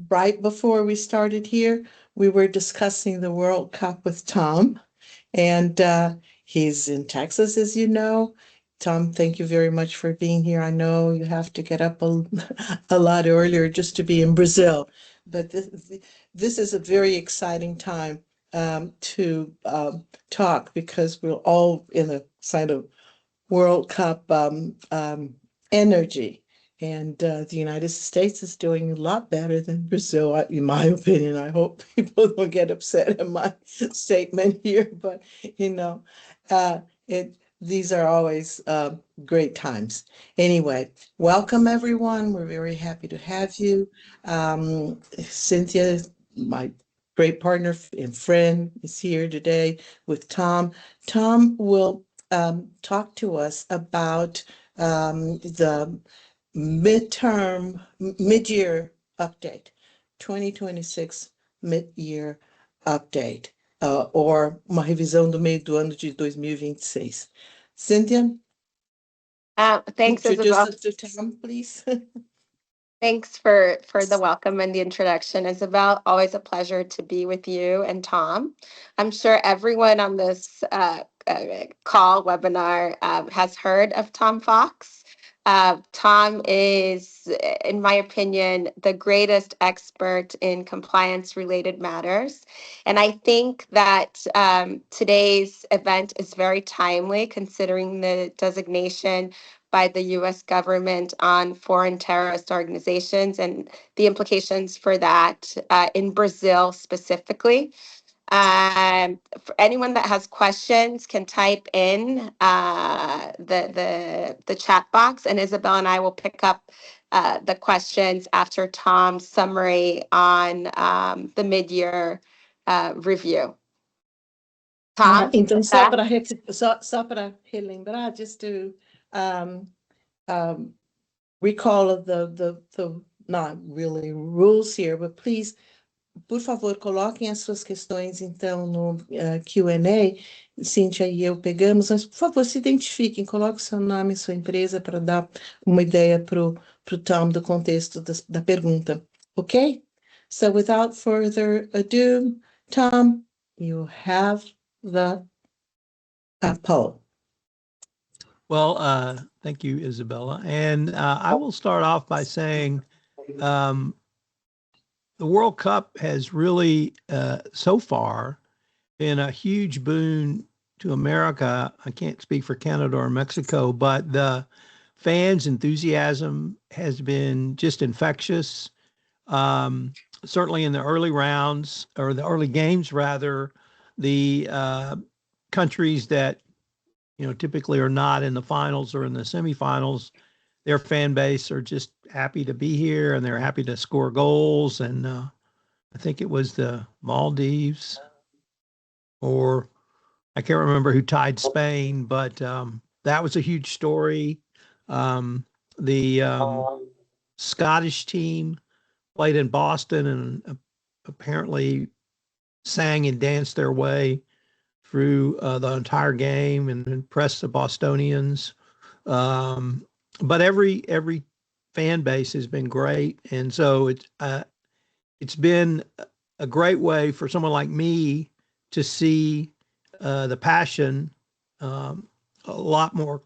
right before we started here, we were discussing the World Cup with Tom, and he's in Texas, as you know. Tom, thank you very much for being here. I know you have to get up a lot earlier just to be in Brazil, but this is a very exciting time to talk because we're all in a kind of World Cup energy. And the United States is doing a lot better than Brazil, in my opinion. I hope people don't get upset at my statement here, but you know, these are always great times. Anyway, welcome everyone. We're very happy to have you. Cynthia, my great partner and friend, is here today with Tom. Tom will talk to us about the mid-year update, 2026 mid-year update, or uma revisão do meio do ano de 2026. Cynthia, Thanks, introduce Isabel. us to Tom, please. Thanks for the welcome and the introduction, Isabel. Always a pleasure to be with you and Tom. I'm sure everyone on this call webinar has heard of Tom Fox. Tom is, in my opinion, the greatest expert in compliance-related matters. And I think that today's event is very timely considering the designation by the U.S. government on foreign terrorist organizations and the implications for that in Brazil specifically. For anyone that has questions can type in the chat box, and Isabel and I will pick up the questions after Tom's summary on the mid-year review. Tom? Então, só para relembrar, just to recall of the not really rules here, but please, por favor, coloquem as suas questões, então, no Q&A. Cynthia e eu pegamos, mas, por favor, se identifiquem, coloque seu nome e sua empresa para dar uma ideia para o Tom do contexto da pergunta, ok? So, without further ado, Tom, you have the poll. Well, thank you, Isabella. And I will start off by saying the World Cup has really, so far, been a huge boon to America. I can't speak for Canada or Mexico, but the fans' enthusiasm has been just infectious. Certainly in the early rounds, or the early games rather, the countries that typically are not in the finals or in the semifinals, their fan base are just happy to be here and they're happy to score goals. And I think it was the Maldives, or I can't remember who tied Spain, but that was a huge story. The Scottish team played in Boston and apparently sang and danced their way through the entire game and impressed the Bostonians. But every fan base has been great, and so it's been a great way for someone like me to see the passion a lot more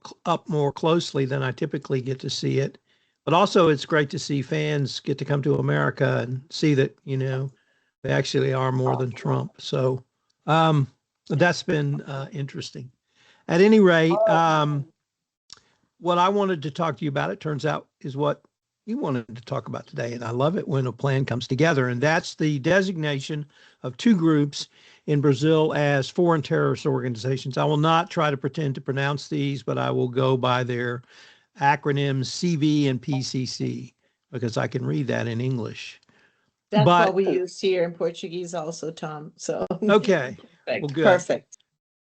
closely than I typically get to see it. But also, it's great to see fans get to come to America and see that they actually are more than Trump. So that's been interesting. At any rate, what I wanted to talk to you about, it turns out, is what you wanted to talk about today. And I love it when a plan comes together. And that's the designation of two groups in Brazil as foreign terrorist organizations. I will not try to pretend to pronounce these, but I will go by their acronyms CV and PCC, because I can read that in English. That's what we use here in Portuguese also, Tom. So okay. Perfect. Well, good. Perfect.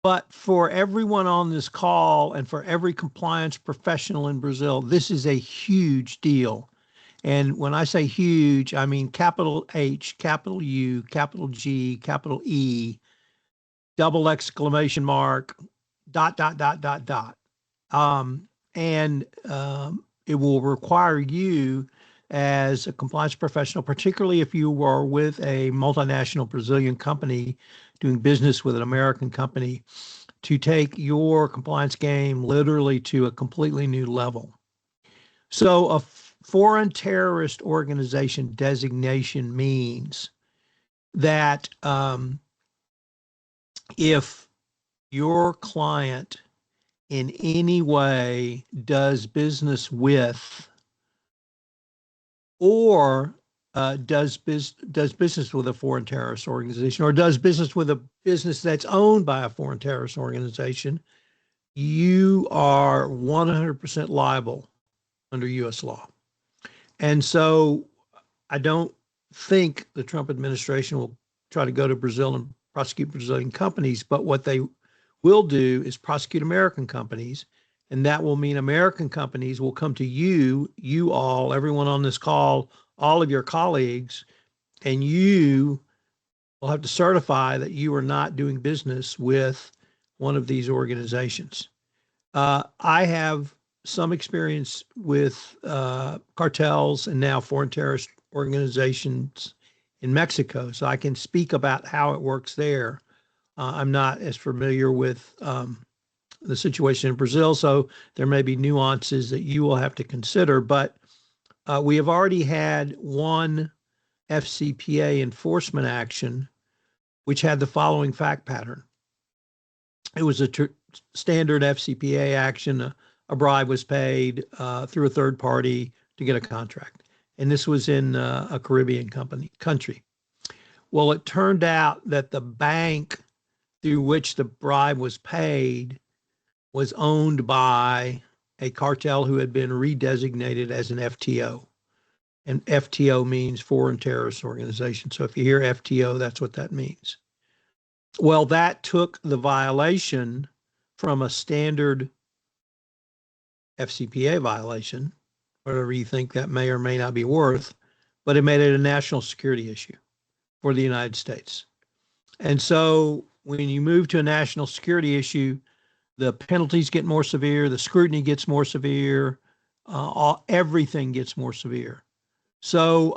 But for everyone on this call and for every compliance professional in Brazil, this is a huge deal. And when I say huge, I mean capital H, capital U, capital G, capital E, double exclamation mark, ... And it will require you as a compliance professional, particularly if you are with a multinational Brazilian company doing business with an American company, to take your compliance game literally to a completely new level. So a foreign terrorist organization designation means that if your client in any way does business with or does business with a foreign terrorist organization, or does business with a business that's owned by a foreign terrorist organization, you are 100% liable under U.S. law. And so I don't think the Trump administration will try to go to Brazil and prosecute Brazilian companies, but what they will do is prosecute American companies. And that will mean American companies will come to you all, everyone on this call, all of your colleagues, and you will have to certify that you are not doing business with one of these organizations. I have some experience with cartels and now foreign terrorist organizations in Mexico, so I can speak about how it works there. I'm not as familiar with the situation in Brazil, so there may be nuances that you will have to consider, but we have already had one FCPA enforcement action, which had the following fact pattern. It was a standard FCPA action. A bribe was paid through a third party to get a contract. And this was in a Caribbean country. Well, it turned out that the bank through which the bribe was paid was owned by a cartel who had been redesignated as an FTO. And FTO means foreign terrorist organization. So if you hear FTO, that's what that means. Well, that took the violation from a standard FCPA violation, whatever you think that may or may not be worth, but it made it a national security issue for the United States. And so when you move to a national security issue, the penalties get more severe, the scrutiny gets more severe, everything gets more severe. So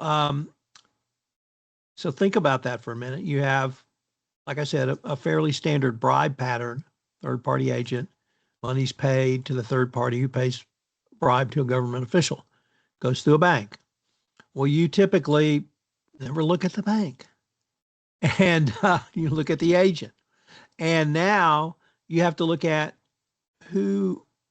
think about that for a minute. You have, like I said, a fairly standard bribe pattern, third-party agent, money's paid to the third party who pays bribe to a government official, goes through a bank. Well, you typically never look at the bank, and you look at the agent. And now you have to look at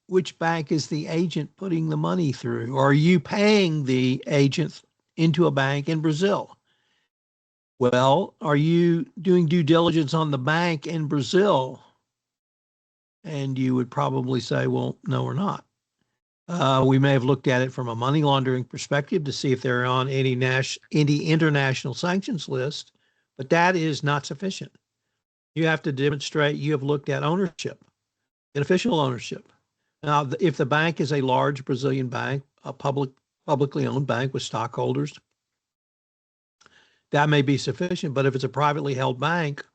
which bank is the agent putting the money through? Or are you paying the agent into a bank in Brazil? Well, are you doing due diligence on the bank in Brazil? And you would probably say, well, no, we're not. We may have looked at it from a money laundering perspective to see if they're on any international sanctions list, but that is not sufficient. You have to demonstrate you have looked at ownership, beneficial ownership. Now, if the bank is a large Brazilian bank, a publicly owned bank with stockholders, that may be sufficient. But if it's a privately held bank,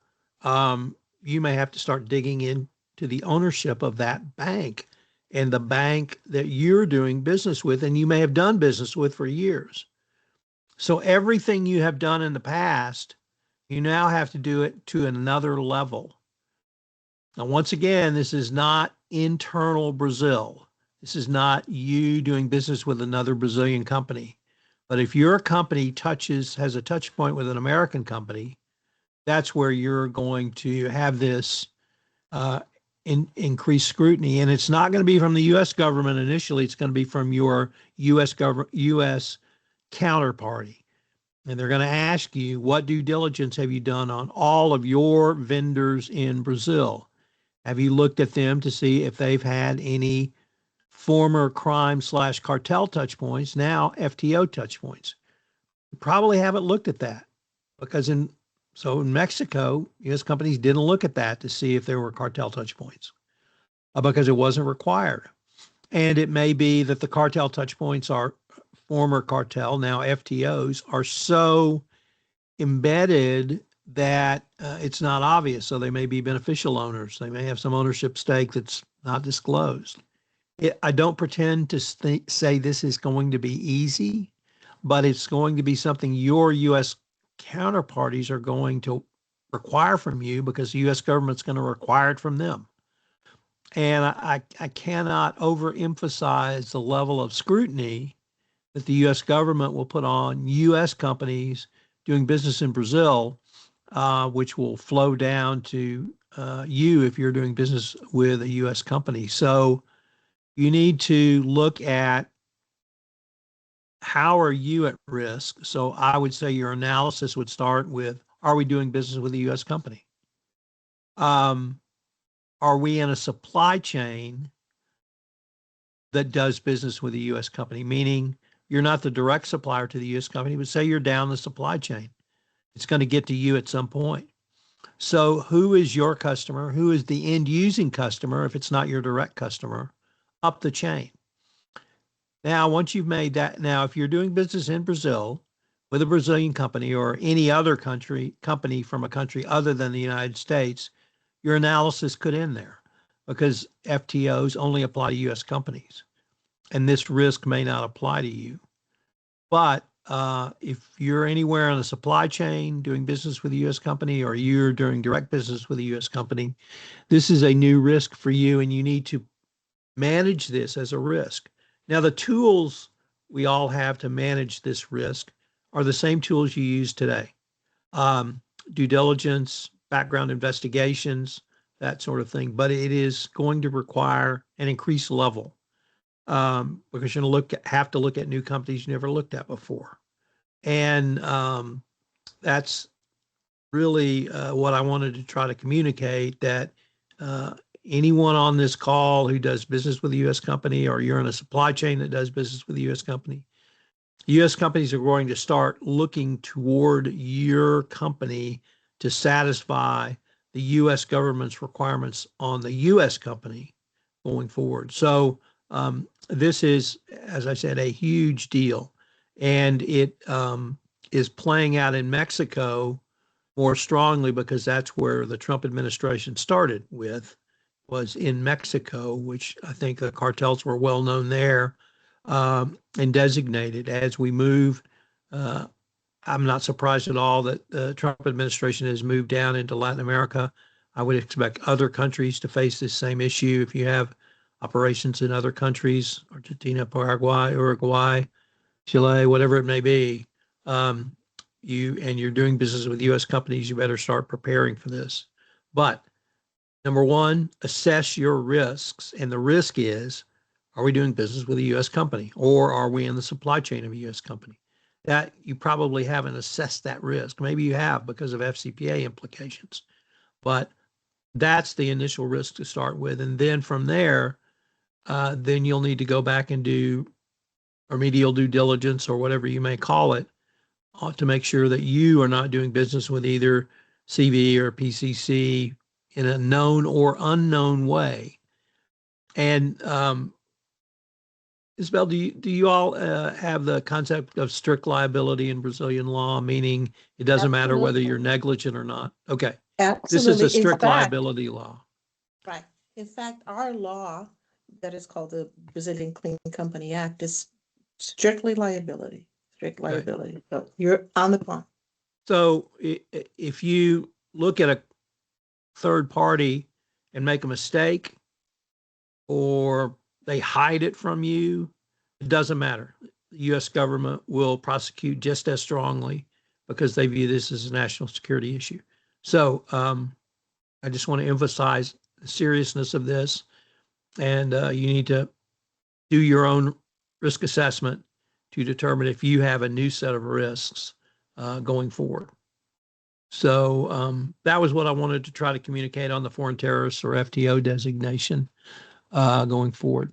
you may have to start digging into the ownership of that bank and the bank that you're doing business with, and you may have done business with for years. So everything you have done in the past, you now have to do it to another level. Now, once again, this is not internal Brazil. This is not you doing business with another Brazilian company. But if your company has a touch point with an American company, that's where you're going to have this increased scrutiny. And it's not going to be from the U.S. government initially. It's going to be from your U.S. counterparty. And they're going to ask you, what due diligence have you done on all of your vendors in Brazil? Have you looked at them to see if they've had any former crime/cartel touch points, now FTO touch points? You probably haven't looked at that because in Mexico, U.S. companies didn't look at that to see if there were cartel touch points because it wasn't required. And it may be that the cartel touch points are former cartel, now FTOs, are so embedded that it's not obvious. So they may be beneficial owners. They may have some ownership stake that's not disclosed. I don't pretend to say this is going to be easy, but it's going to be something your U.S. counterparties are going to require from you because the U.S. government's going to require it from them. And I cannot overemphasize the level of scrutiny that the U.S. government will put on U.S. companies doing business in Brazil, which will flow down to you if you're doing business with a U.S. company. So you need to look at how are you at risk. So I would say your analysis would start with, are we doing business with a U.S. company? Are we in a supply chain that does business with a U.S. company? Meaning you're not the direct supplier to the U.S. company, but say you're down the supply chain. It's going to get to you at some point. So who is your customer? Who is the end using customer if it's not your direct customer up the chain? Now, once you've made that, now if you're doing business in Brazil with a Brazilian company or any other company from a country other than the United States, your analysis could end there because FTOs only apply to U.S. companies, and this risk may not apply to you. But if you're anywhere in the supply chain doing business with a U.S. company, or you're doing direct business with a U.S. company, this is a new risk for you, and you need to manage this as a risk. Now, the tools we all have to manage this risk are the same tools you use today. Due diligence, background investigations, that sort of thing. But it is going to require an increased level because you're going to have to look at new companies you never looked at before. And that's really what I wanted to try to communicate, that anyone on this call who does business with a U.S. company, or you're in a supply chain that does business with a U.S. company, U.S. companies are going to start looking toward your company to satisfy the U.S. government's requirements on the U.S. company going forward. So this is, as I said, a huge deal. And it is playing out in Mexico more strongly because that's where the Trump administration started with, was in Mexico, which I think the cartels were well known there and designated. As we move, I'm not surprised at all that the Trump administration has moved down into Latin America. I would expect other countries to face this same issue. If you have operations in other countries, Argentina, Paraguay, Uruguay, Chile, whatever it may be, you're doing business with U.S. companies, you better start preparing for this. But number one, assess your risks. And the risk is, are we doing business with a U.S. company, or are we in the supply chain of a U.S. company? That you probably haven't assessed that risk. Maybe you have because of FCPA implications, but that's the initial risk to start with. And then from there, then you'll need to go back and do remedial due diligence, or whatever you may call it, to make sure that you are not doing business with either CV or PCC in a known or unknown way. And Isabel, do you all have the concept of strict liability in Brazilian law, meaning it doesn't matter whether you're negligent or not? Okay. Absolutely. This is a strict liability law. Right. In fact, our law that is called the Brazilian Clean Company Act is strictly liability, strict liability. Okay. So you're on the point. So if you look at a third party and make a mistake, or they hide it from you, it doesn't matter. The U.S. government will prosecute just as strongly because they view this as a national security issue. So I just want to emphasize the seriousness of this, and you need to do your own risk assessment to determine if you have a new set of risks going forward. So that was what I wanted to try to communicate on the foreign terrorists or FTO designation going forward.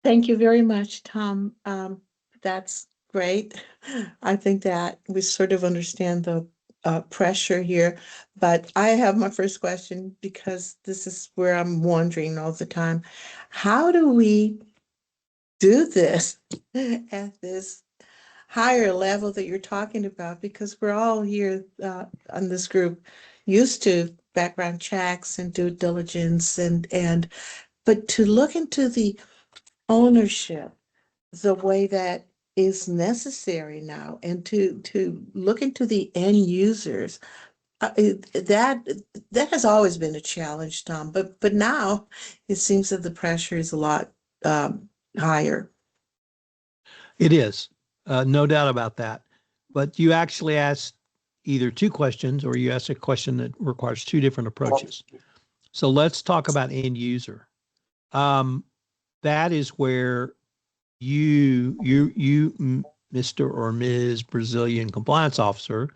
Thank you very much, Tom. That's great. I think that we sort of understand the pressure here, but I have my first question, because this is where I'm wondering all the time. How do we do this at this higher level that you're talking about? Because we're all here on this group used to background checks and due diligence, but to look into the ownership, the way that is necessary now, and to look into the end users. That has always been a challenge, Tom, but now it seems that the pressure is a lot higher. It is, no doubt about that. But you actually asked either two questions or you asked a question that requires two different approaches. So let's talk about end user. That is where you, Mr. or Ms. Brazilian compliance officer,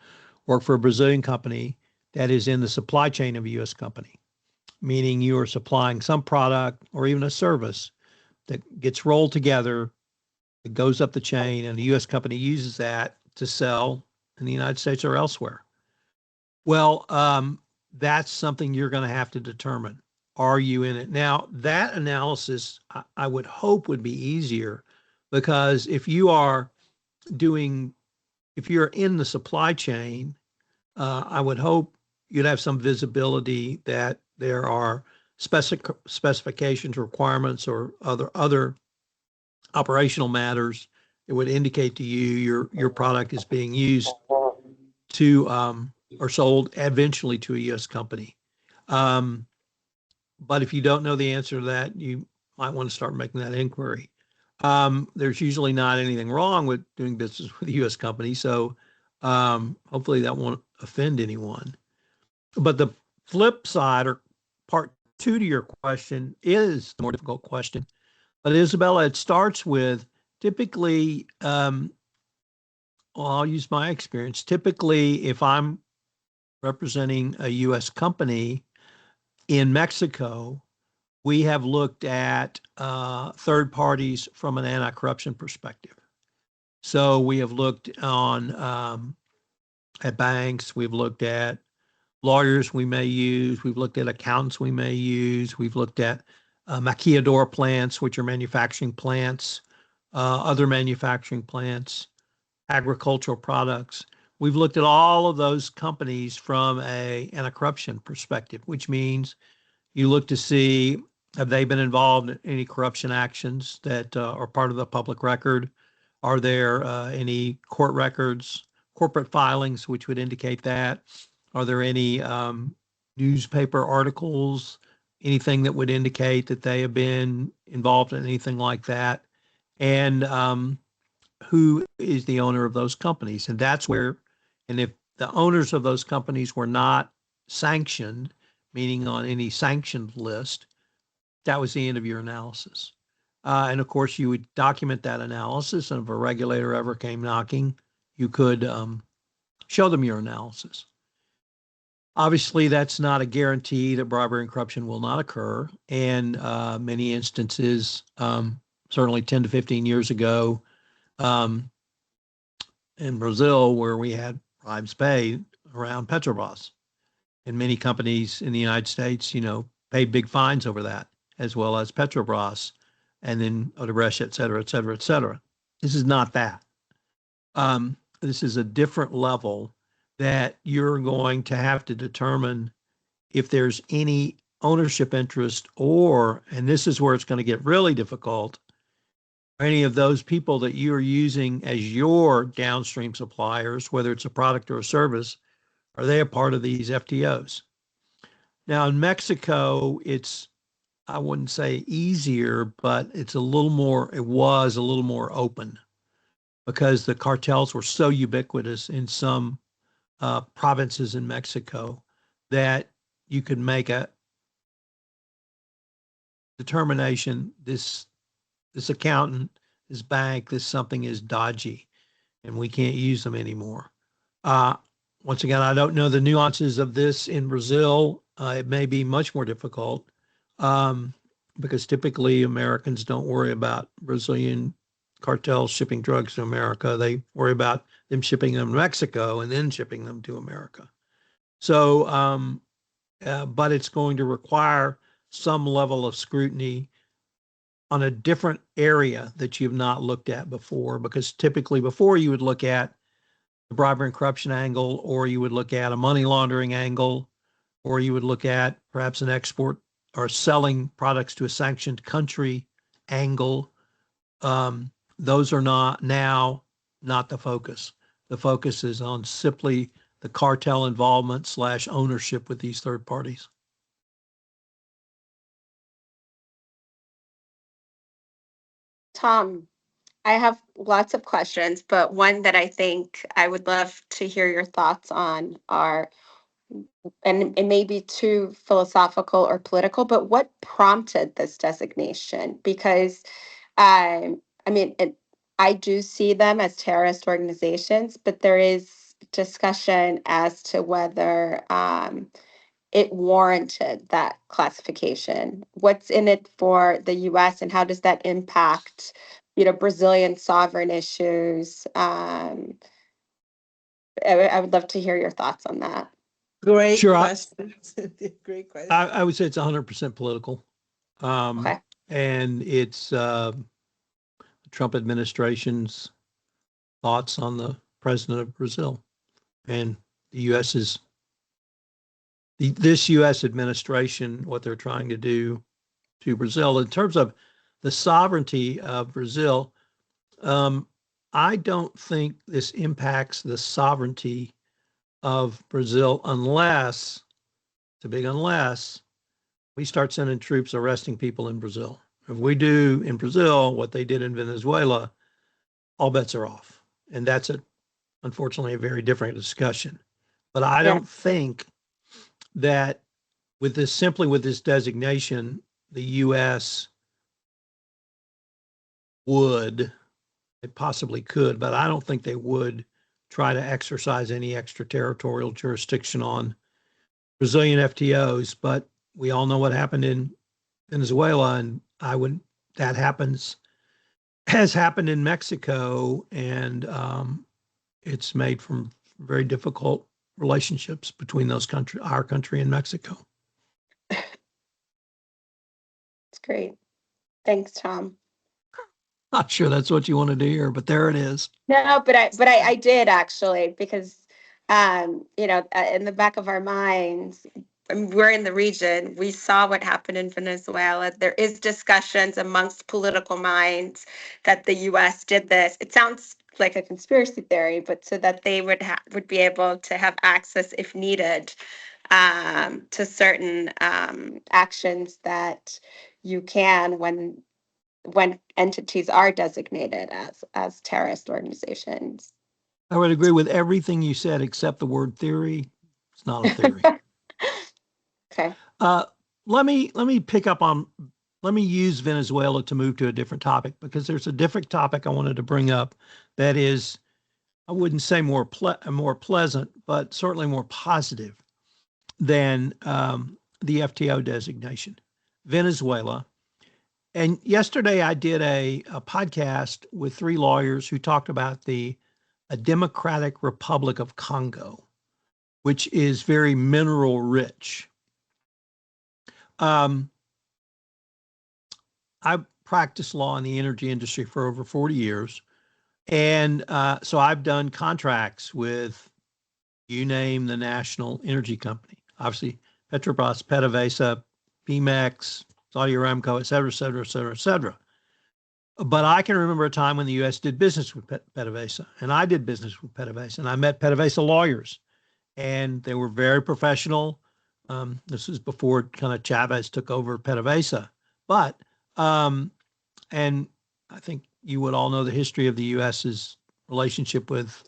work for a Brazilian company that is in the supply chain of a U.S. company, meaning you are supplying some product or even a service that gets rolled together, it goes up the chain, and the U.S. company uses that to sell in the United States or elsewhere. Well, that's something you're going to have to determine. Are you in it? Now, that analysis, I would hope would be easier, because if you're in the supply chain, I would hope you'd have some visibility that there are specifications, requirements, or other operational matters that would indicate to you your product is being used to or sold eventually to a U.S. company. But if you don't know the answer to that, you might want to start making that inquiry. There's usually not anything wrong with doing business with a U.S. company, so hopefully that won't offend anyone. But the flip side, or part two to your question, is the more difficult question. But Isabella, it starts with typically, I'll use my experience. Typically, if I'm representing a U.S. company in Mexico, we have looked at third parties from an anti-corruption perspective. So we have looked on at banks, we've looked at lawyers we may use, we've looked at accountants we may use, we've looked at maquiladora plants, which are manufacturing plants, other manufacturing plants, agricultural products. We've looked at all of those companies from a anti-corruption perspective, which means you look to see, have they been involved in any corruption actions that are part of the public record? Are there any court records, corporate filings, which would indicate that? Are there any newspaper articles, anything that would indicate that they have been involved in anything like that? And who is the owner of those companies? And that's where, and if the owners of those companies were not sanctioned, meaning on any sanctioned list, that was the end of your analysis. And of course, you would document that analysis, and if a regulator ever came knocking, you could show them your analysis. Obviously, that's not a guarantee that bribery and corruption will not occur. And many instances, certainly 10 to 15 years ago, in Brazil, where we had bribes paid around Petrobras. And many companies in the United States, paid big fines over that, as well as Petrobras, and then Odebrecht, et cetera, et cetera, et cetera. This is not that. This is a different level that you're going to have to determine if there's any ownership interest, or, and this is where it's going to get really difficult, any of those people that you're using as your downstream suppliers, whether it's a product or a service, are they a part of these FTOs? Now in Mexico, it's, I wouldn't say easier, but it was a little more open, because the cartels were so ubiquitous in some provinces in Mexico that you could make a determination, this accountant, this bank, this something is dodgy, and we can't use them anymore. Once again, I don't know the nuances of this in Brazil. It may be much more difficult because typically Americans don't worry about Brazilian cartels shipping drugs to America. They worry about them shipping them to Mexico and then shipping them to America. So, but it's going to require some level of scrutiny on a different area that you've not looked at before, because typically before you would look at the bribery and corruption angle, or you would look at a money laundering angle, or you would look at perhaps an export or selling products to a sanctioned country angle. those are not the focus. The focus is on simply the cartel involvement / ownership with these third parties. Tom, I have lots of questions, but one that I think I would love to hear your thoughts on are, and it may be too philosophical or political, but what prompted this designation? Because I mean, I do see them as terrorist organizations, but there is discussion as to whether it warranted that classification. What's in it for the US and how does that impact, Brazilian sovereign issues? I would love to hear your thoughts on that. Great Sure, question. Great question. I would say it's 100% political. Okay. And it's the Trump administration's thoughts on the president of Brazil. And the U.S. is, this U.S. administration, what they're trying to do to Brazil. In terms of the sovereignty of Brazil, I don't think this impacts the sovereignty of Brazil unless, it's a big unless, we start sending troops arresting people in Brazil. If we do in Brazil what they did in Venezuela, all bets are off. And that's unfortunately a very different discussion. But I don't think that with this designation, the U.S. would, it possibly could, but I don't think they would try to exercise any extraterritorial jurisdiction on Brazilian FTOs. But we all know what happened in Venezuela, and that has happened in Mexico, and it's made from very difficult relationships between our country and Mexico. That's great. Thanks, Tom. Not sure that's what you wanted to hear, but there it is. No, but I did actually, because in the back of our minds, we're in the region. We saw what happened in Venezuela. There is discussions amongst political minds that the U.S. did this. It sounds like a conspiracy theory, but so that they would be able to have access if needed to certain actions that you can when entities are designated as terrorist organizations. I would agree with everything you said except the word theory. It's not a theory. Okay. Let me use Venezuela to move to a different topic, because there's a different topic I wanted to bring up that is, I wouldn't say more pleasant, but certainly more positive than the FTO designation. Venezuela. And yesterday I did a podcast with 3 lawyers who talked about a Democratic Republic of Congo, which is very mineral rich. I practiced law in the energy industry for over 40 years. And so I've done contracts with, you name the national energy company, obviously Petrobras, PDVSA, Pemex, Saudi Aramco, et cetera, et cetera, et cetera, et cetera. But I can remember a time when the U.S. did business with PDVSA, and I did business with PDVSA, and I met PDVSA lawyers, and they were very professional. This was before kind of Chavez took over PDVSA. But, and I think you would all know the history of the U.S.'s relationship with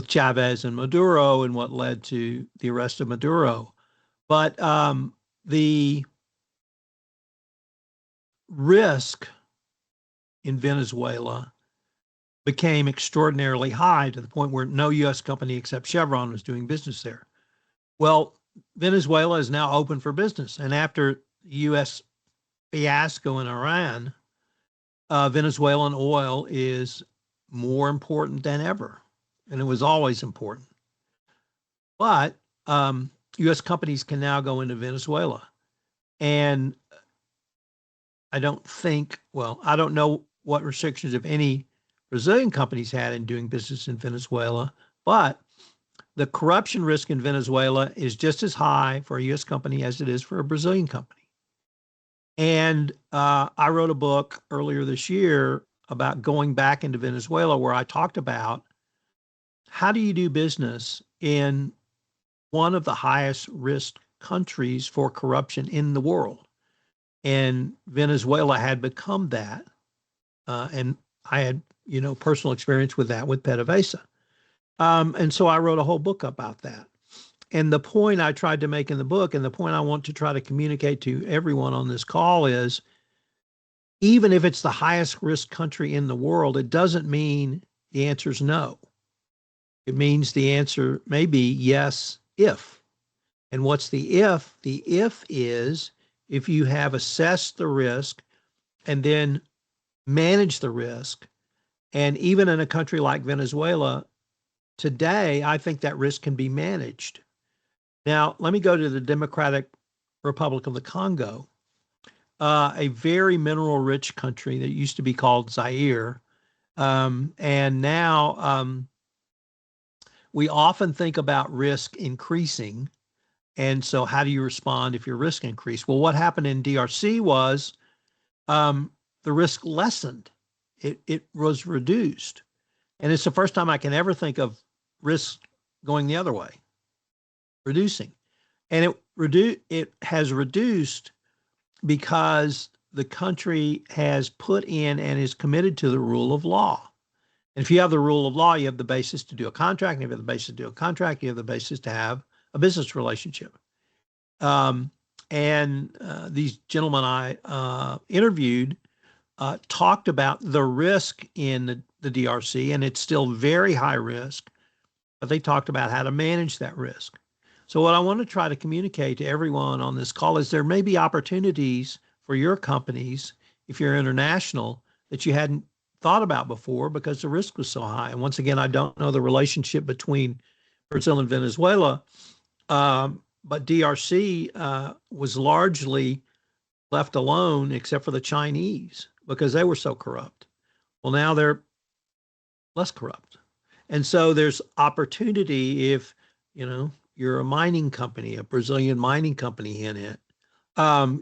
Chavez and Maduro and what led to the arrest of Maduro. But the risk in Venezuela became extraordinarily high to the point where no U.S. company except Chevron was doing business there. Well, Venezuela is now open for business. And after the U.S. fiasco in Iran, Venezuelan oil is more important than ever. And it was always important. But U.S. companies can now go into Venezuela. And I don't know what restrictions, if any, Brazilian companies had in doing business in Venezuela, but the corruption risk in Venezuela is just as high for a U.S. company as it is for a Brazilian company. And I wrote a book earlier this year about going back into Venezuela, where I talked about how do you do business in one of the highest risk countries for corruption in the world. And Venezuela had become that. And I had, personal experience with that with PDVSA. And so I wrote a whole book about that. And the point I tried to make in the book, and the point I want to try to communicate to everyone on this call is, even if it's the highest risk country in the world, it doesn't mean the answer is no. It means the answer may be yes, if. And what's the if? The if is if you have assessed the risk and then managed the risk. And even in a country like Venezuela, today, I think that risk can be managed. Now, let me go to the Democratic Republic of the Congo, a very mineral-rich country that used to be called Zaire. And now we often think about risk increasing. And so how do you respond if your risk increased? Well, what happened in DRC was the risk lessened. It was reduced. And it's the first time I can ever think of risk going the other way, reducing. And it has reduced because the country has put in and is committed to the rule of law. And if you have the rule of law, you have the basis to do a contract. And if you have the basis to do a contract, you have the basis to have a business relationship. These gentlemen I interviewed talked about the risk in the DRC, and it's still very high risk, but they talked about how to manage that risk. So what I want to try to communicate to everyone on this call is there may be opportunities for your companies, if you're international, that you hadn't thought about before because the risk was so high. And once again, I don't know the relationship between Brazil and Venezuela, but DRC was largely left alone except for the Chinese because they were so corrupt. Well, now they're less corrupt. And so there's opportunity if, you're a mining company, a Brazilian mining company in it,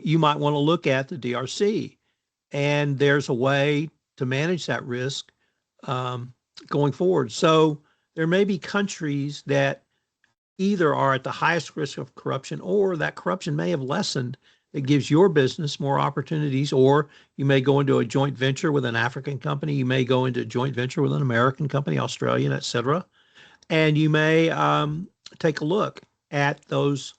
you might want to look at the DRC. And there's a way to manage that risk going forward. So there may be countries that either are at the highest risk of corruption or that corruption may have lessened that gives your business more opportunities, or you may go into a joint venture with an African company. You may go into a joint venture with an American company, Australian, et cetera. And you may take a look at those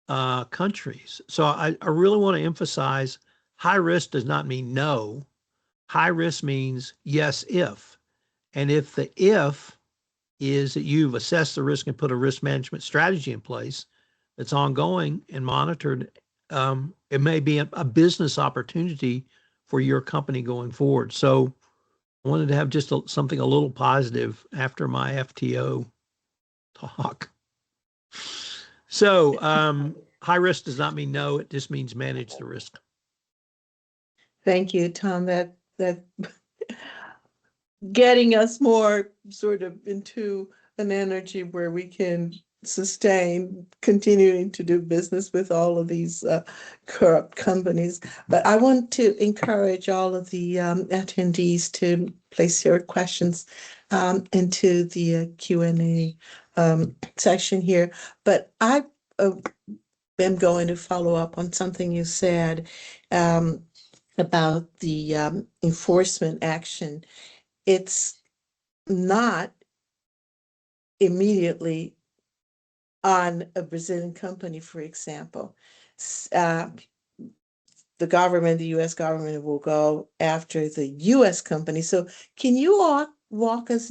countries. So I really want to emphasize high risk does not mean no. High risk means yes, if. And if the if is that you've assessed the risk and put a risk management strategy in place that's ongoing and monitored, it may be a business opportunity for your company going forward. So I wanted to have just something a little positive after my FTO talk. So high risk does not mean no, it just means manage the risk. Thank you, Tom. That getting us more sort of into an energy where we can sustain continuing to do business with all of these corrupt companies. But I want to encourage all of the attendees to place your questions into the Q&A section here. But I am going to follow up on something you said about the enforcement action. It's not immediately on a Brazilian company, for example. The government, the U.S. government will go after the U.S. company. So can you walk us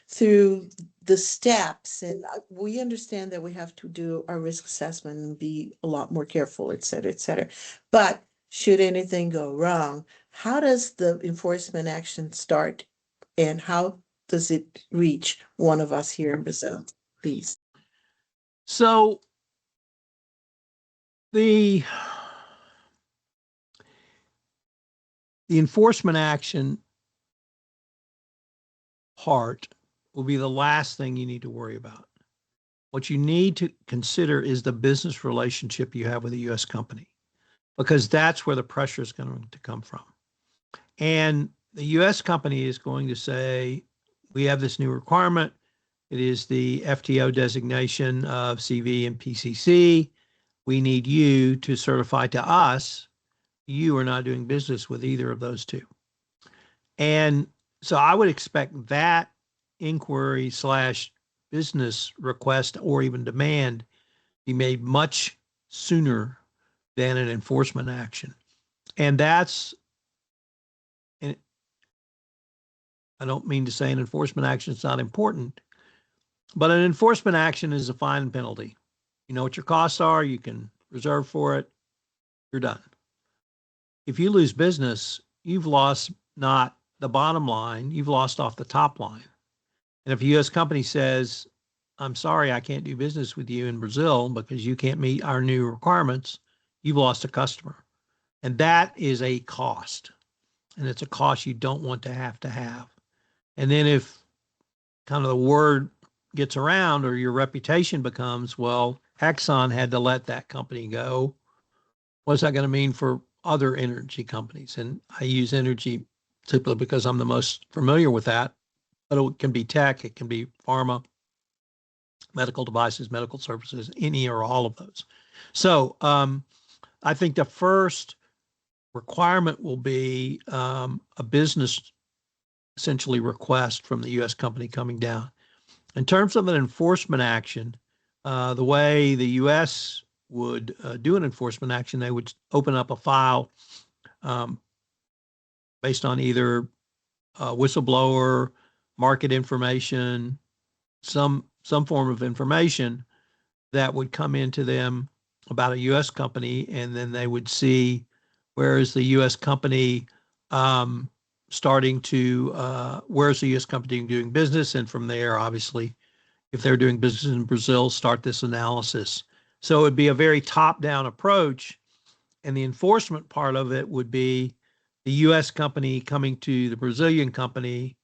through the steps? And we understand that we have to do our risk assessment and be a lot more careful, et cetera, et cetera. But should anything go wrong, how does the enforcement action start and how does it reach one of us here in Brazil, please? So the enforcement action part will be the last thing you need to worry about. What you need to consider is the business relationship you have with a U.S. company, because that's where the pressure is going to come from. And the U.S. company is going to say, we have this new requirement. It is the FTO designation of CV and PCC. We need you to certify to us you are not doing business with either of those two. And so I would expect that inquiry / business request or even demand be made much sooner than an enforcement action. And that's, and I don't mean to say an enforcement action is not important, but an enforcement action is a fine and penalty. You know what your costs are, you can reserve for it, you're done. If you lose business, you've lost not the bottom line, you've lost off the top line. And if a U.S. company says, I'm sorry, I can't do business with you in Brazil because you can't meet our new requirements, you've lost a customer. And that is a cost. And it's a cost you don't want to have. And then if kind of the word gets around or your reputation becomes, well, Exxon had to let that company go, what's that going to mean for other energy companies? And I use energy simply because I'm the most familiar with that, but it can be tech, it can be pharma, medical devices, medical services, any or all of those. So I think the first requirement will be a business essentially request from the U.S. company coming down. In terms of an enforcement action, the way the U.S. would do an enforcement action, they would open up a file based on either whistleblower, market information, some form of information that would come into them about a U.S. company, and then they would see where is the U.S. company starting to, where's the U.S. company doing business, and from there, obviously, if they're doing business in Brazil, start this analysis. So it would be a very top-down approach, and the enforcement part of it would be the U.S. company coming to the Brazilian company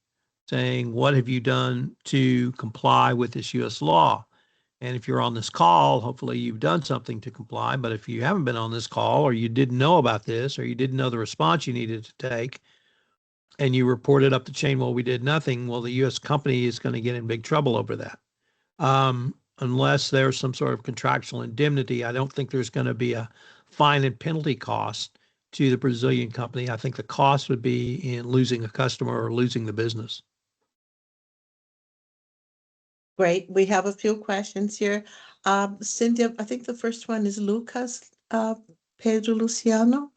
saying, what have you done to comply with this U.S. law? And if you're on this call, hopefully you've done something to comply. But if you haven't been on this call, or you didn't know about this, or you didn't know the response you needed to take, and you reported up the chain, well, we did nothing, well, the U.S. company is going to get in big trouble over that. Unless there's some sort of contractual indemnity, I don't think there's going to be a fine and penalty cost to the Brazilian company. I think the cost would be in losing a customer or losing the business. Great. We have a few questions here. Cynthia, I think the first one is Lucas Pedro Luciano.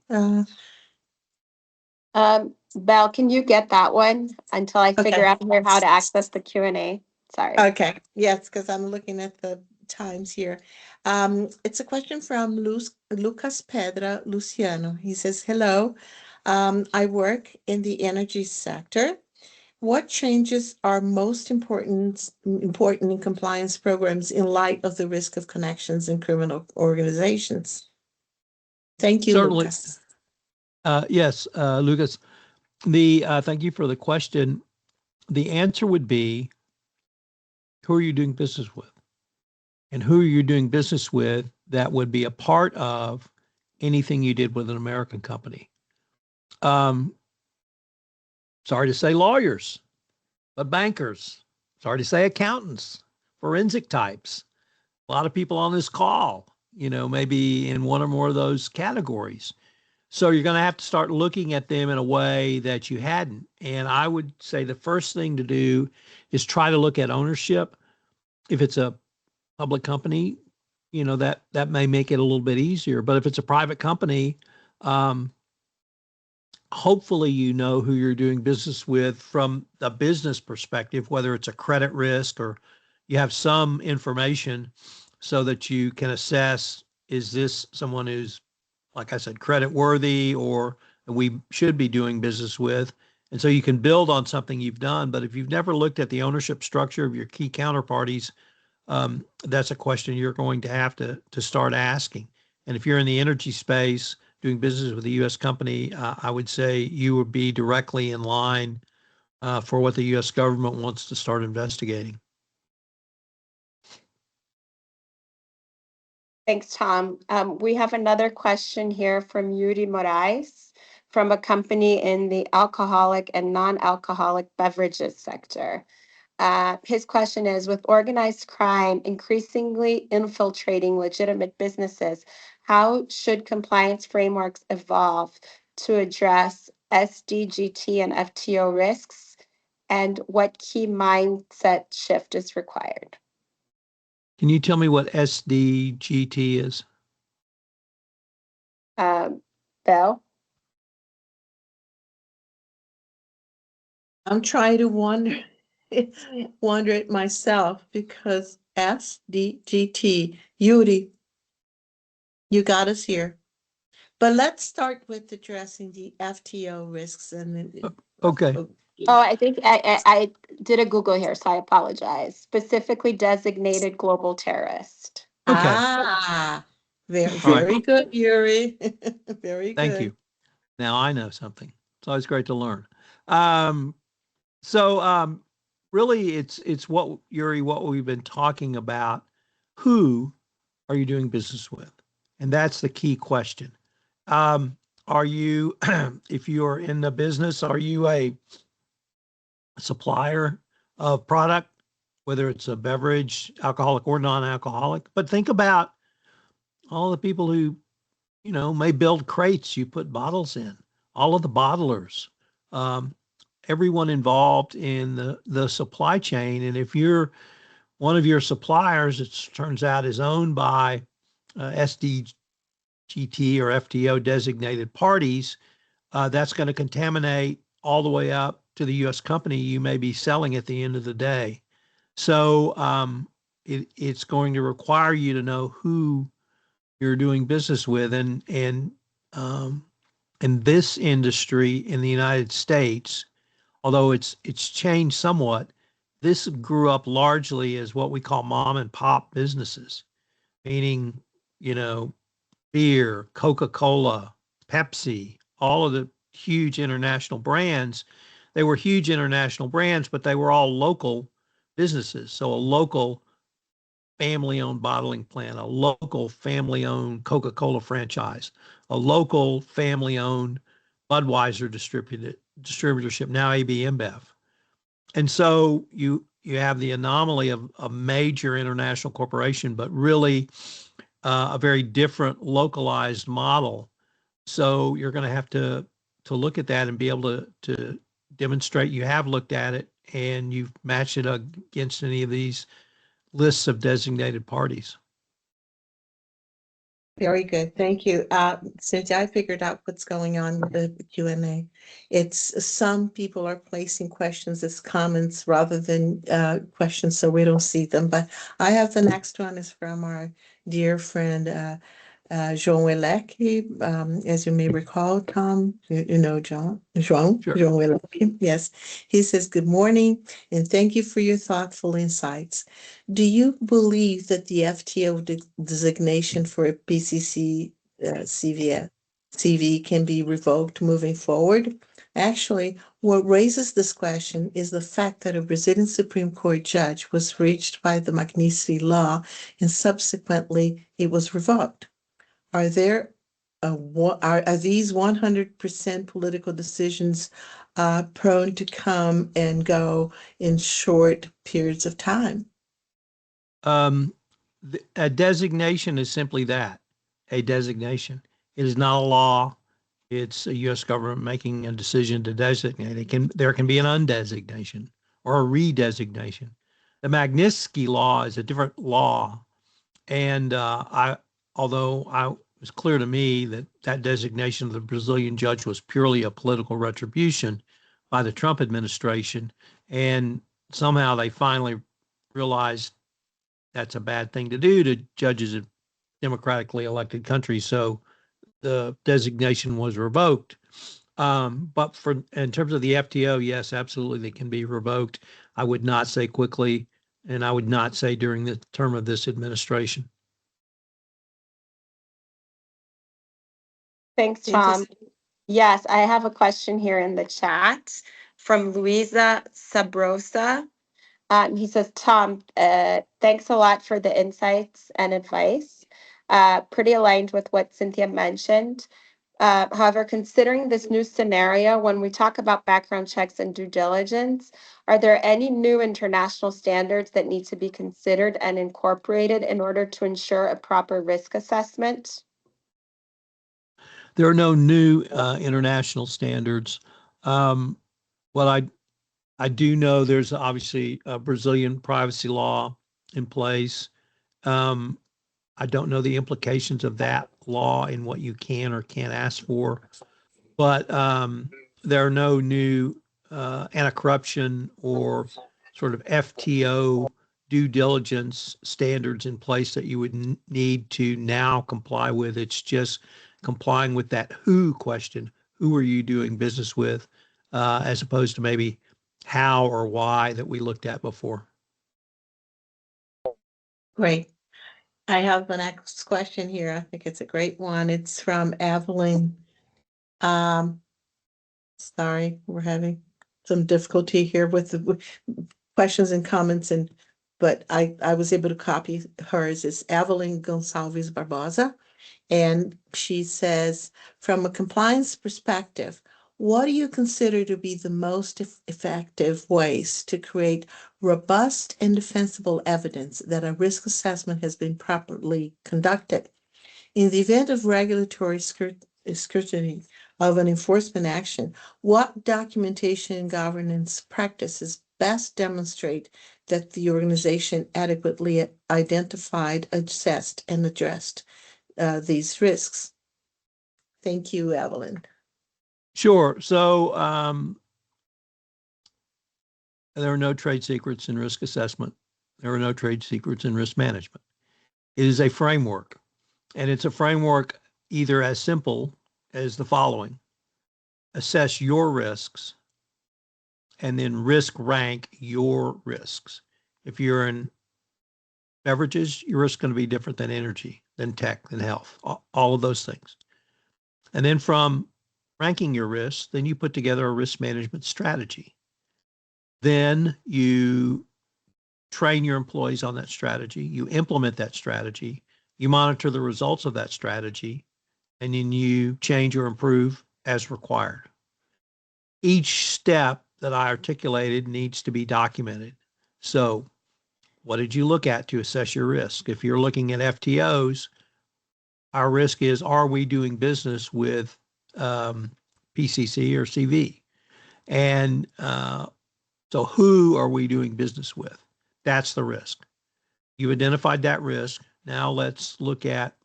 Belle, can you get that one until I figure Okay. out here how to access the Q&A? Sorry. Okay. Yes, because I'm looking at the times here. It's a question from Lucas Pedro Luciano. He says, hello, I work in the energy sector. What changes are most important in compliance programs in light of the risk of connections in criminal organizations? Thank you, Certainly. Lucas. Yes, Lucas. Thank you for the question. The answer would be, who are you doing business with? And who are you doing business with that would be a part of anything you did with an American company? Sorry to say lawyers, but bankers. Sorry to say accountants, forensic types. A lot of people on this call, maybe in one or more of those categories. So you're going to have to start looking at them in a way that you hadn't. And I would say the first thing to do is try to look at ownership. If it's a public company, that may make it a little bit easier. But if it's a private company, hopefully you know who you're doing business with from the business perspective, whether it's a credit risk or you have some information so that you can assess, is this someone who's, like I said, credit worthy or we should be doing business with? And so you can build on something you've done. But if you've never looked at the ownership structure of your key counterparties, that's a question you're going to have to start asking. And if you're in the energy space doing business with a U.S. company, I would say you would be directly in line for what the U.S. government wants to start investigating. Thanks, Tom. We have another question here from Yuri Moraes from a company in the alcoholic and non-alcoholic beverages sector. His question is, with organized crime increasingly infiltrating legitimate businesses, how should compliance frameworks evolve to address SDGT and FTO risks, and what key mindset shift is required? Can you tell me what SDGT is? Bill? I'm trying to wonder it myself because SDGT, Yuri, you got us here. But let's start with addressing the FTO risks and Okay. Oh, I think I did a Google here, so I apologize. Specifically designated global terrorist. Okay. Very good, Yuri. Very good. Thank you. Now I know something. It's always great to learn. So really it's what, Yuri, what we've been talking about. Who are you doing business with? And that's the key question. Are you, if you're in the business, are you a supplier of product, whether it's a beverage, alcoholic or non-alcoholic? But think about all the people who, may build crates you put bottles in, all of the bottlers, everyone involved in the supply chain. And if you're one of your suppliers, it turns out is owned by SDGT or FTO designated parties, that's going to contaminate all the way up to the U.S. company you may be selling at the end of the day. So it's going to require you to know who you're doing business with. And in this industry in the United States, although it's changed somewhat, this grew up largely as what we call mom and pop businesses, meaning, beer, Coca-Cola, Pepsi, all of the huge international brands. They were huge international brands, but they were all local businesses. So a local family-owned bottling plant, a local family-owned Coca-Cola franchise, a local family-owned Budweiser distributorship, now AB InBev. And so you have the anomaly of a major international corporation, but really a very different localized model. So you're going to have to look at that and be able to demonstrate you have looked at it and you've matched it against any of these lists of designated parties. Very good. Thank you. Cynthia, I figured out what's going on with the Q&A. It's some people are placing questions as comments rather than questions, so we don't see them. But I have the next one is from our dear friend, João Elecchi. As you may recall, Tom, you know João Elecchi. Yes. He says, good morning, and thank you for your thoughtful insights. Do you believe that the FTO designation for a PCC CV can be revoked moving forward? Actually, what raises this question is the fact that a Brazilian Supreme Court judge was reached by the Magnitsky Law, and subsequently it was revoked. Are these 100% political decisions prone to come and go in short periods of time? A designation is simply that, a designation. It is not a law. It's a U.S. government making a decision to designate. There can be an undesignation or a redesignation. The Magnitsky Law is a different law, and although it was clear to me that designation of the Brazilian judge was purely a political retribution by the Trump administration, and somehow they finally realized that's a bad thing to do to judges in democratically elected countries. So the designation was revoked. But in terms of the FTO, yes, absolutely, they can be revoked. I would not say quickly, and I would not say during the term of this administration. Thanks, Tom. Yes, I have a question here in the chat from Luisa Sabrosa. He says, Tom, thanks a lot for the insights and advice. Pretty aligned with what Cynthia mentioned. However, considering this new scenario, when we talk about background checks and due diligence, are there any new international standards that need to be considered and incorporated in order to ensure a proper risk assessment? There are no new international standards. What I do know, there's obviously a Brazilian privacy law in place. I don't know the implications of that law and what you can or can't ask for, but there are no new anti-corruption or sort of FTO due diligence standards in place that you would need to now comply with. It's just complying with that who question. Who are you doing business with, as opposed to maybe how or why that we looked at before. Great. I have the next question here. I think it's a great one. It's from Evelyn. Sorry, we're having some difficulty here with the questions and comments, but I was able to copy hers. It's Evelyn Gonçalves Barbosa, and she says, from a compliance perspective, what do you consider to be the most effective ways to create robust and defensible evidence that a risk assessment has been properly conducted? In the event of regulatory scrutiny of an enforcement action, what documentation and governance practices best demonstrate that the organization adequately identified, assessed, and addressed these risks? Thank you, Evelyn. Sure. So there are no trade secrets in risk assessment. There are no trade secrets in risk management. It is a framework, and it's a framework either as simple as the following: assess your risks and then risk rank your risks. If you're in beverages, your risk is going to be different than energy, than tech, than health, all of those things. And then from ranking your risks, then you put together a risk management strategy. Then you train your employees on that strategy, you implement that strategy, you monitor the results of that strategy, and then you change or improve as required. Each step that I articulated needs to be documented. So what did you look at to assess your risk? If you're looking at FTOs, our risk is, are we doing business with PCC or CV? And so who are we doing business with? That's the risk. You've identified that risk. Now let's look at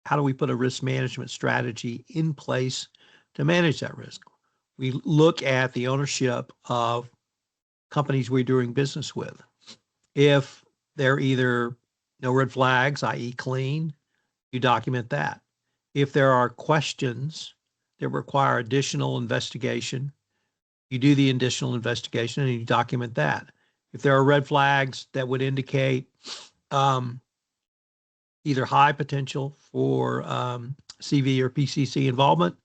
how do we put a risk management strategy in place to manage that risk. We look at the ownership of companies we're doing business with. If they're either no red flags, i.e. clean, you document that. If there are questions that require additional investigation, you do the additional investigation and you document that. If there are red flags that would indicate either high potential for CV or PCC involvement,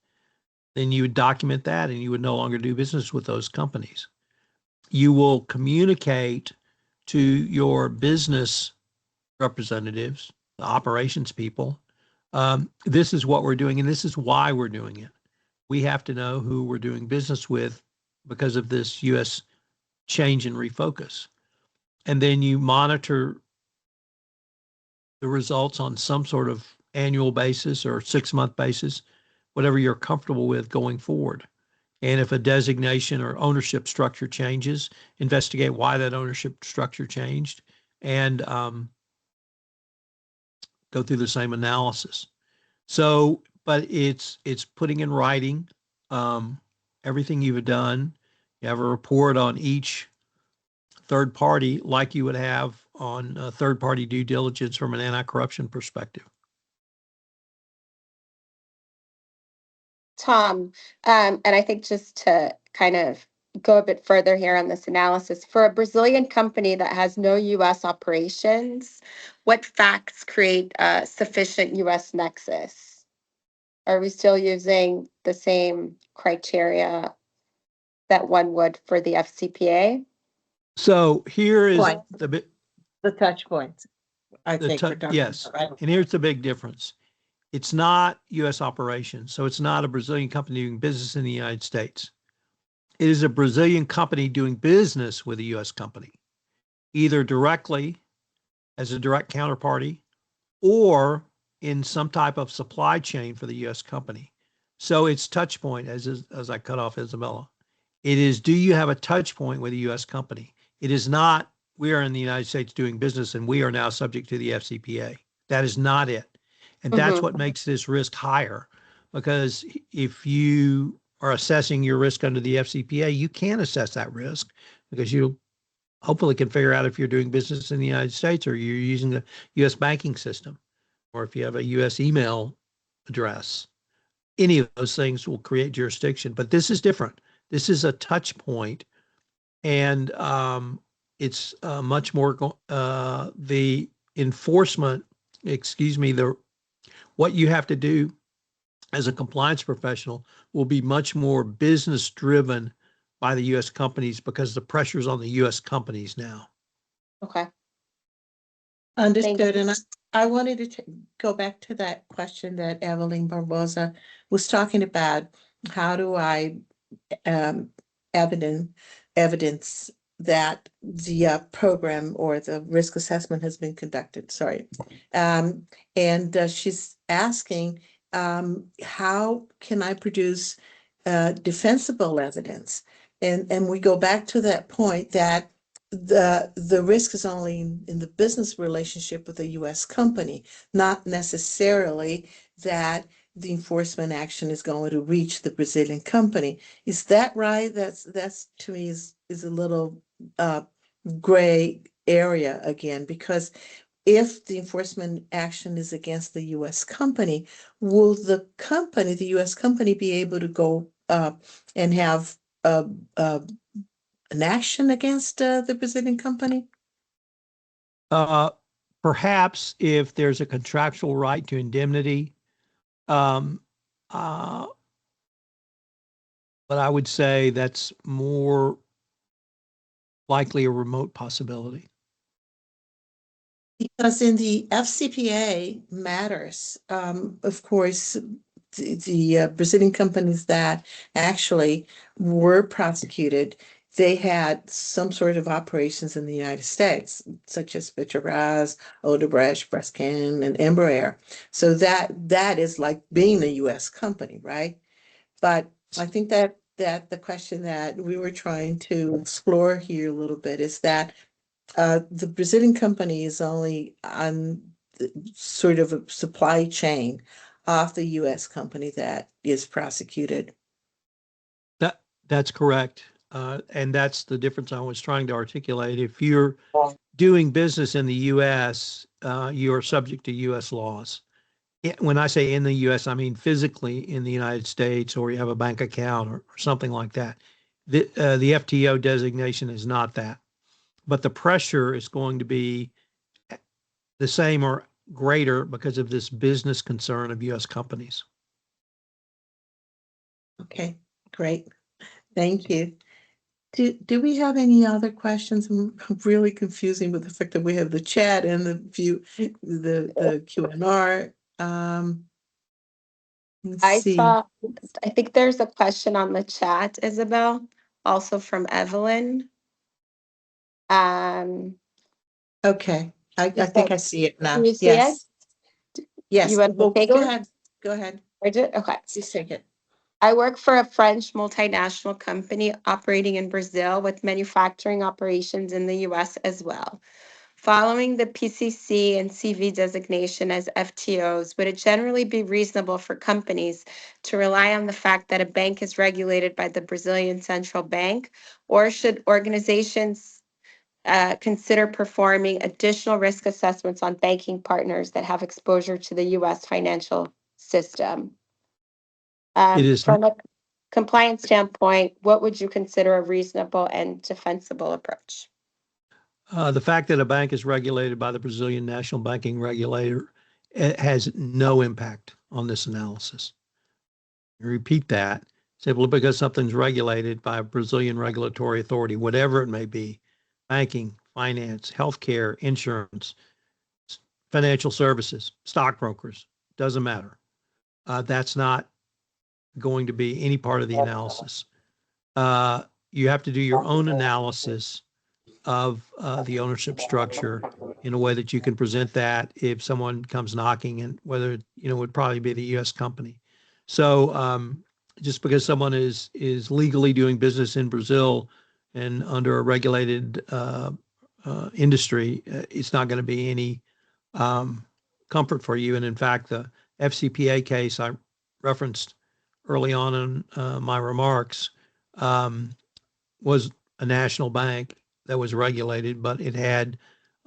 then you would document that and you would no longer do business with those companies. You will communicate to your business representatives, the operations people, this is what we're doing and this is why we're doing it. We have to know who we're doing business with because of this U.S. change and refocus. And then you monitor the results on some sort of annual basis or 6-month basis, whatever you're comfortable with going forward. And if a designation or ownership structure changes, investigate why that ownership structure changed and go through the same analysis. So, but it's putting in writing everything you've done. You have a report on each third party like you would have on third party due diligence from an anti-corruption perspective. Tom, and I think just to kind of go a bit further here on this analysis, for a Brazilian company that has no U.S. operations, what facts create a sufficient U.S. nexus? Are we still using the same criteria that one would for the FCPA? So here is the touch points. I think yes, and here's the big difference. It's not U.S. operations, so it's not a Brazilian company doing business in the United States. It is a Brazilian company doing business with a U.S. company, either directly as a direct counterparty or in some type of supply chain for the U.S. company. So it's touch point, as I cut off Isabella. It is, do you have a touch point with a U.S. company? It is not, we are in the United States doing business and we are now subject to the FCPA. That is not it. And that's what makes this risk higher, because if you are assessing your risk under the FCPA, you can assess that risk because you hopefully can figure out if you're doing business in the United States or you're using the U.S. banking system, or if you have a U.S. email address. Any of those things will create jurisdiction, but this is different. This is a touch point, and it's much more the enforcement, what you have to do as a compliance professional will be much more business driven by the U.S. companies because the pressure's on the U.S. companies now. Okay. Understood. And I wanted to go back to that question that Evelyn Barbosa was talking about. How do I evidence that the program or the risk assessment has been conducted? Sorry. And she's asking, how can I produce defensible evidence? And we go back to that point that the risk is only in the business relationship with a U.S. company, not necessarily that the enforcement action is going to reach the Brazilian company. Is that right? That's to me is a little gray area again, because if the enforcement action is against the U.S. company, will the U.S. company, be able to go and have an action against the Brazilian company? Perhaps if there's a contractual right to indemnity, but I would say that's more likely a remote possibility. Because in the FCPA matters, of course, the Brazilian companies that actually were prosecuted, they had some sort of operations in the United States, such as Petrobras, Odebrecht, Braskem, and Embraer. So that is like being a U.S. company, right? But I think that the question that we were trying to explore here a little bit is that the Brazilian company is only on sort of a supply chain of the U.S. company that is prosecuted. That's correct. And that's the difference I was trying to articulate. If you're doing business in the U.S., you are subject to U.S. laws. When I say in the U.S., I mean physically in the United States, or you have a bank account or something like that. The FTO designation is not that. But the pressure is going to be the same or greater because of this business concern of U.S. companies. Okay, great. Thank you. Do we have any other questions? I'm really confusing with the fact that we have the chat and the Q&R. I think there's a question on the chat, Isabel, also from Evelyn. Okay, I think I see it now. Can you see Yes. it? Yes. You want Well, to take go it? ahead. Go ahead. Bridget? Okay. Please take it. I work for a French multinational company operating in Brazil with manufacturing operations in the US as well. Following the PCC and CV designation as FTOs, would it generally be reasonable for companies to rely on the fact that a bank is regulated by the Brazilian Central Bank, or should organizations consider performing additional risk assessments on banking partners that have exposure to the U.S. financial system? It is From a compliance standpoint, what would you consider a reasonable and defensible approach? The fact that a bank is regulated by the Brazilian National Banking Regulator has no impact on this analysis. I repeat that. Simply because something's regulated by a Brazilian regulatory authority, whatever it may be, banking, finance, healthcare, insurance, financial services, stockbrokers, doesn't matter. that's not going to be any part of the analysis. You have to do your own analysis of the ownership structure in a way that you can present that if someone comes knocking, and whether, it would probably be the U.S. company. So just because someone is legally doing business in Brazil and under a regulated industry, it's not going to be any comfort for you. And in fact, the FCPA case I referenced early on in my remarks was a national bank that was regulated, but it had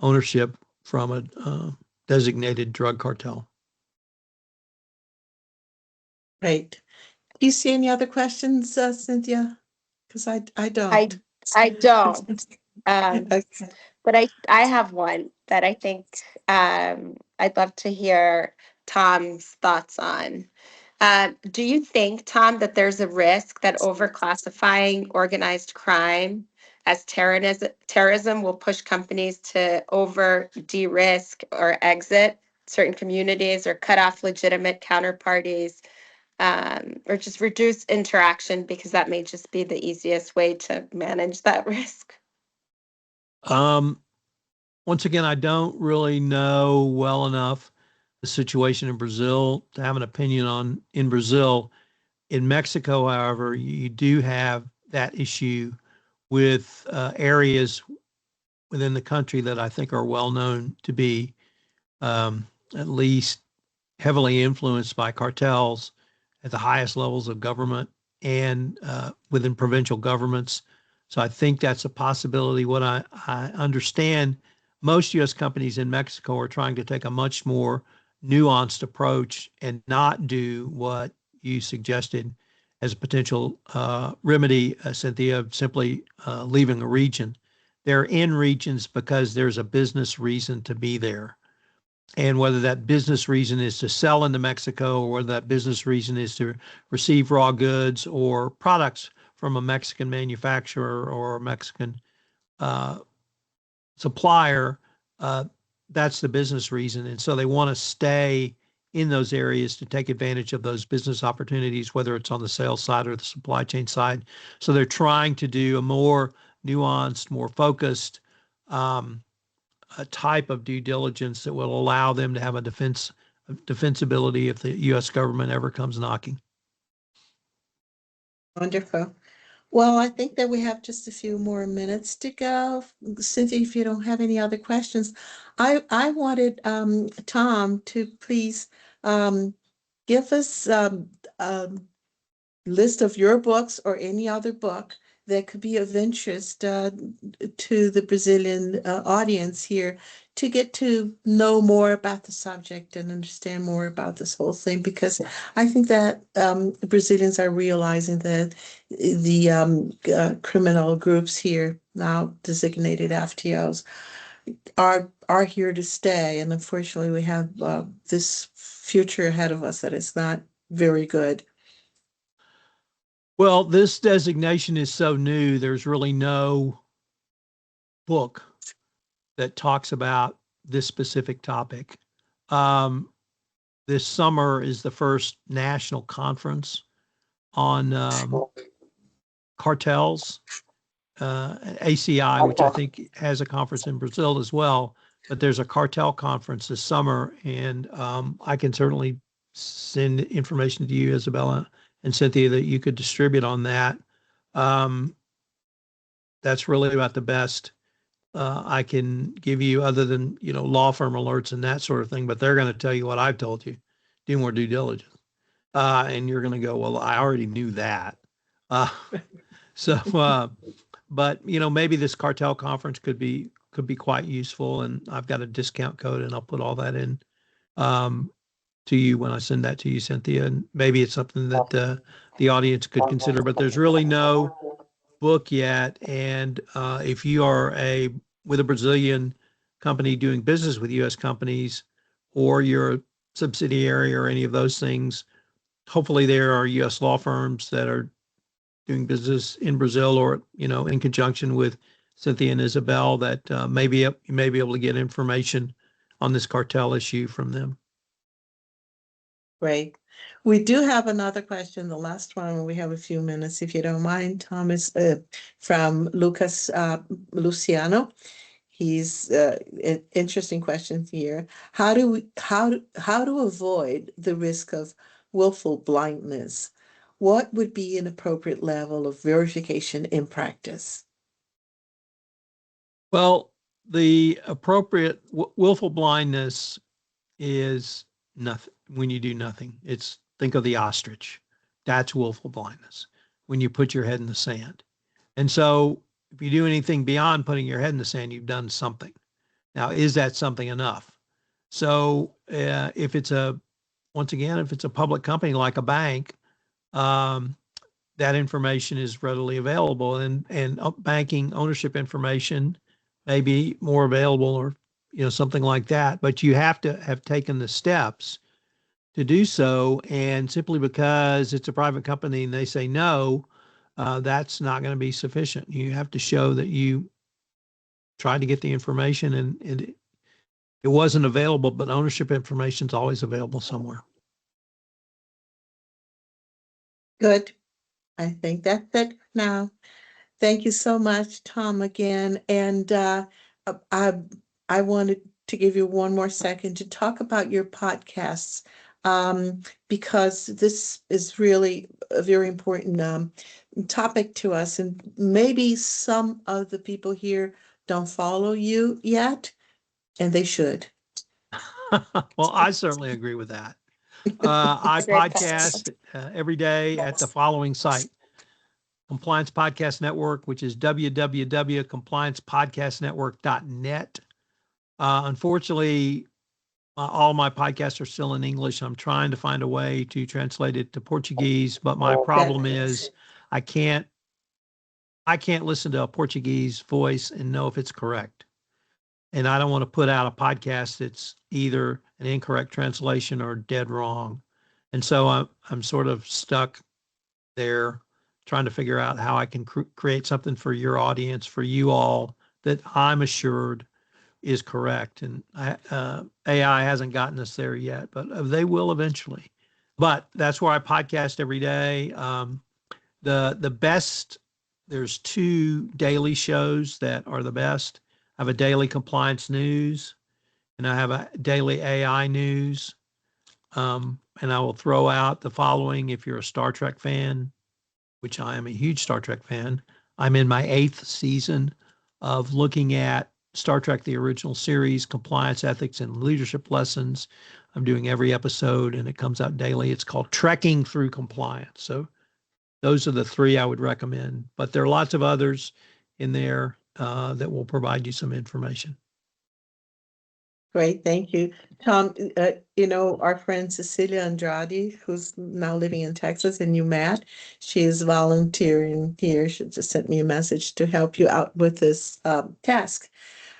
ownership from a designated drug cartel. Great. Do you see any other questions, Cynthia? Because I don't. I don't. Okay. But I have one that I think I'd love to hear Tom's thoughts on. Do you think, Tom, that there's a risk that overclassifying organized crime as terrorism will push companies to over de-risk or exit certain communities or cut off legitimate counterparties, or just reduce interaction because that may just be the easiest way to manage that risk? Once again, I don't really know well enough the situation in Brazil to have an opinion on in Brazil. In Mexico, however, you do have that issue with areas within the country that I think are well known to be at least heavily influenced by cartels at the highest levels of government and within provincial governments. So I think that's a possibility. What I understand, most U.S. companies in Mexico are trying to take a much more nuanced approach and not do what you suggested as a potential remedy, Cynthia, of simply leaving a region. They're in regions because there's a business reason to be there. And whether that business reason is to sell into Mexico, or whether that business reason is to receive raw goods or products from a Mexican manufacturer or a Mexican supplier, that's the business reason. And so they want to stay in those areas to take advantage of those business opportunities, whether it's on the sales side or the supply chain side. So they're trying to do a more nuanced, more focused a type of due diligence that will allow them to have a defensibility if the U.S. government ever comes knocking. Wonderful. Well, I think that we have just a few more minutes to go. Cynthia, if you don't have any other questions, I wanted Tom to please give us a list of your books or any other book that could be of interest to the Brazilian audience here, to get to know more about the subject and understand more about this whole thing, because I think that Brazilians are realizing that the criminal groups here, now designated FTOs, are here to stay. And unfortunately, we have this future ahead of us that is not very good. Well, this designation is so new, there's really no book that talks about this specific topic. This summer is the first national conference on cartels, ACI, which I think has a conference in Brazil as well, but there's a cartel conference this summer, and I can certainly send information to you, Isabella and Cynthia, that you could distribute on that. That's really about the best I can give you, other than, law firm alerts and that sort of thing, but they're going to tell you what I've told you: do more due diligence. And you're going to go, well, I already knew that. But maybe this cartel conference could be quite useful, and I've got a discount code, and I'll put all that in to you when I send that to you, Cynthia. And maybe it's something that the audience could consider, but there's really no book yet. And if you are with a Brazilian company doing business with U.S. companies, or you're a subsidiary or any of those things, hopefully there are U.S. law firms that are doing business in Brazil, or, in conjunction with Cynthia and Isabel, that you may be able to get information on this cartel issue from them. Great. We do have another question, the last one. We have a few minutes, if you don't mind, Thomas, from Lucas Luciano. He's an interesting question here. How to avoid the risk of willful blindness? What would be an appropriate level of verification in practice? Well, the appropriate willful blindness is nothing. When you do nothing, think of the ostrich. That's willful blindness. When you put your head in the sand. And so if you do anything beyond putting your head in the sand, you've done something. Now, is that something enough? So if it's a public company like a bank, that information is readily available, and banking ownership information may be more available, or something like that. But you have to have taken the steps to do so. And simply because it's a private company and they say no, that's not going to be sufficient. You have to show that you tried to get the information and it wasn't available, but ownership information is always available somewhere. Good. I think that's it now. Thank you so much, Tom, again. And I wanted to give you one more second to talk about your podcasts, because this is really a very important topic to us. And maybe some of the people here don't follow you yet, and they should. Well, I certainly agree with that. I podcast every day at the following site: Compliance Podcast Network, which is www.compliancepodcastnetwork.net. Unfortunately, all my podcasts are still in English. I'm trying to find a way to translate it to Portuguese, but my problem is I can't listen to a Portuguese voice and know if it's correct. And I don't want to put out a podcast that's either an incorrect translation or dead wrong. And so I'm sort of stuck there trying to figure out how I can create something for your audience, for you all, that I'm assured is correct. And AI hasn't gotten us there yet, but they will eventually. But that's where I podcast every day. The best, there's 2 daily shows that are the best. I have a daily compliance news, and I have a daily AI news. And I will throw out the following. If you're a Star Trek fan, which I am a huge Star Trek fan, I'm in my 8th season of looking at Star Trek, the original series, compliance, ethics, and leadership lessons. I'm doing every episode, and it comes out daily. It's called Trekking Through Compliance. So those are the 3 I would recommend. But there are lots of others in there that will provide you some information. Great, thank you. Tom, our friend Cecilia Andrade, who's now living in Texas, and you met, she is volunteering here. She just sent me a message to help you out with this task.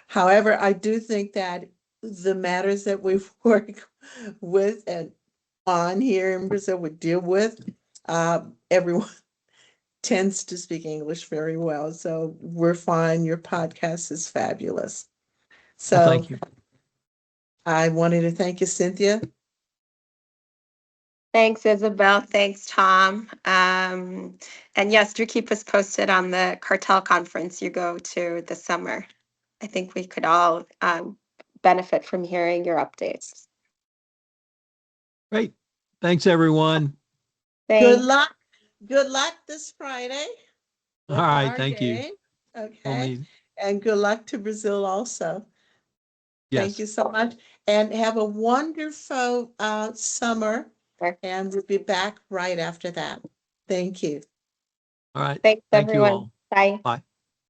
However, I do think that the matters that we've worked with and on here in Brazil, we deal with, everyone tends to speak English very well. So we're fine. Your podcast is fabulous. So well, thank you. I wanted to thank you, Cynthia. Thanks, Isabel. Thanks, Tom. And yes, do keep us posted on the cartel conference you go to this summer. I think we could all benefit from hearing your updates. Great. Thanks, everyone. Thanks. Good luck. Good luck this Friday. All right. Thank you. Okay. And good luck to Brazil also. Yes. Thank you so much. And have a wonderful summer. Sure. And we'll be back right after that. Thank you. All right. Thanks, Thank everyone. you all. Bye. Bye.